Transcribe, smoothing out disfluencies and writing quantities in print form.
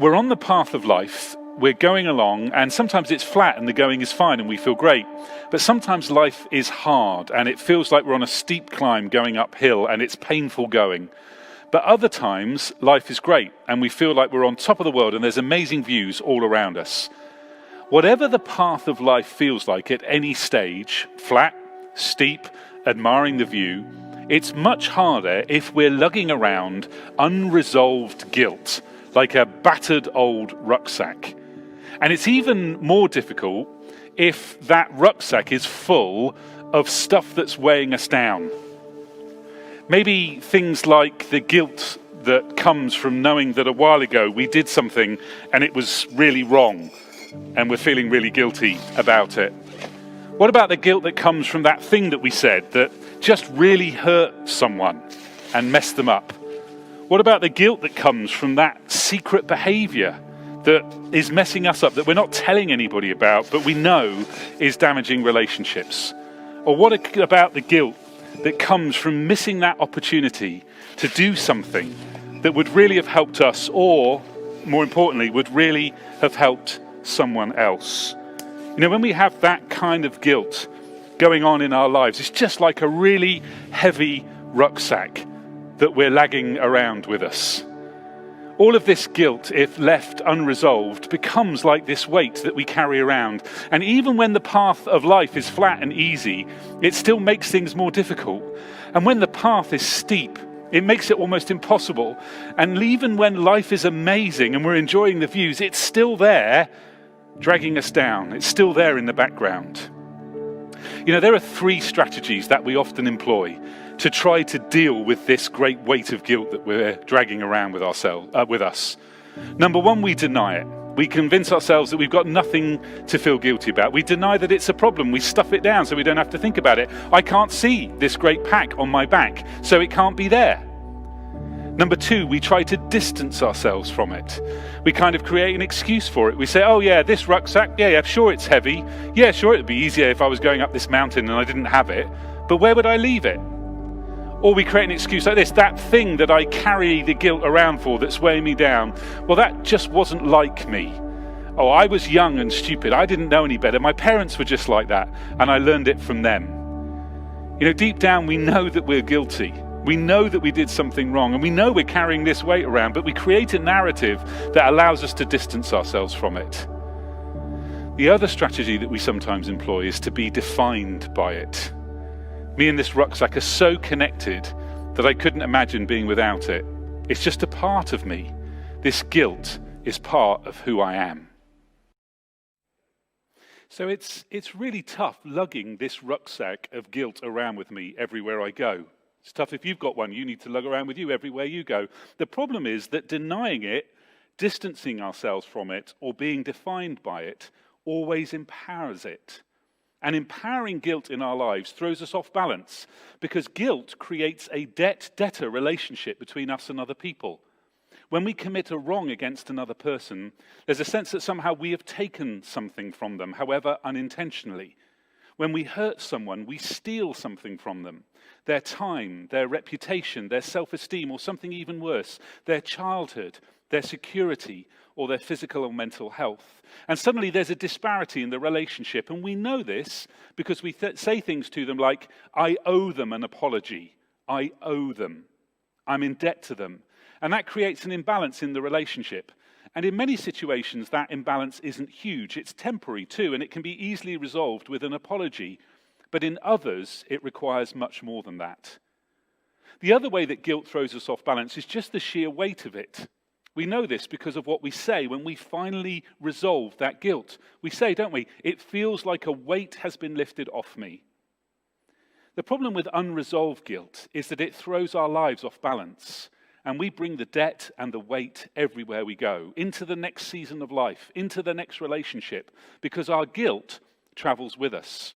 We're on the path of life, we're going along, and sometimes it's flat and the going is fine and we feel great. But sometimes life is hard and it feels like we're on a steep climb going uphill and it's painful going. But other times, life is great and we feel like we're on top of the world and there's amazing views all around us. Whatever the path of life feels like at any stage, flat, steep, admiring the view, it's much harder if we're lugging around unresolved guilt, like a battered old rucksack. And it's even more difficult if that rucksack is full of stuff that's weighing us down. Maybe things like the guilt that comes from knowing that a while ago we did something and it was really wrong and we're feeling really guilty about it. What about the guilt that comes from that thing that we said that just really hurt someone and messed them up? What about the guilt that comes from that secret behavior that is messing us up, that we're not telling anybody about, but we know is damaging relationships? Or what about the guilt that comes from missing that opportunity to do something that would really have helped us, or more importantly, would really have helped someone else? You know, when we have that kind of guilt going on in our lives, it's just like a really heavy rucksack that we're lagging around with us. All of this guilt, if left unresolved, becomes like this weight that we carry around. And even when the path of life is flat and easy, it still makes things more difficult. And when the path is steep, it makes it almost impossible. And even when life is amazing and we're enjoying the views, it's still there, dragging us down. It's still there in the background. You know, there are 3 strategies that we often employ to try to deal with this great weight of guilt that we're dragging around with us. Number 1, we deny it. We convince ourselves that we've got nothing to feel guilty about. We deny that it's a problem. We stuff it down so we don't have to think about it. I can't see this great pack on my back, so it can't be there. Number 2, we try to distance ourselves from it. We kind of create an excuse for it. We say, oh yeah, this rucksack, yeah, sure it's heavy. Yeah, sure it'd be easier if I was going up this mountain and I didn't have it. But where would I leave it? Or we create an excuse like this, that thing that I carry the guilt around for that's weighing me down, well, that just wasn't like me. Oh, I was young and stupid. I didn't know any better. My parents were just like that, and I learned it from them. You know, deep down, we know that we're guilty. We know that we did something wrong, and we know we're carrying this weight around, but we create a narrative that allows us to distance ourselves from it. The other strategy that we sometimes employ is to be defined by it. Me and this rucksack are so connected that I couldn't imagine being without it. It's just a part of me. This guilt is part of who I am. So it's really tough lugging this rucksack of guilt around with me everywhere I go. It's tough if you've got one. You need to lug around with you everywhere you go. The problem is that denying it, distancing ourselves from it, or being defined by it always empowers it. And empowering guilt in our lives throws us off balance, because guilt creates a debt-debtor relationship between us and other people. When we commit a wrong against another person, there's a sense that somehow we have taken something from them, however unintentionally. When we hurt someone, we steal something from them. Their time, their reputation, their self-esteem, or something even worse, their childhood, their security, or their physical or mental health. And suddenly there's a disparity in the relationship, and we know this because we say things to them like, I owe them an apology. I owe them. I'm in debt to them. And that creates an imbalance in the relationship. And in many situations, that imbalance isn't huge. It's temporary too, and it can be easily resolved with an apology. But in others, it requires much more than that. The other way that guilt throws us off balance is just the sheer weight of it. We know this because of what we say when we finally resolve that guilt. We say, don't we, it feels like a weight has been lifted off me. The problem with unresolved guilt is that it throws our lives off balance, and we bring the debt and the weight everywhere we go, into the next season of life, into the next relationship, because our guilt travels with us.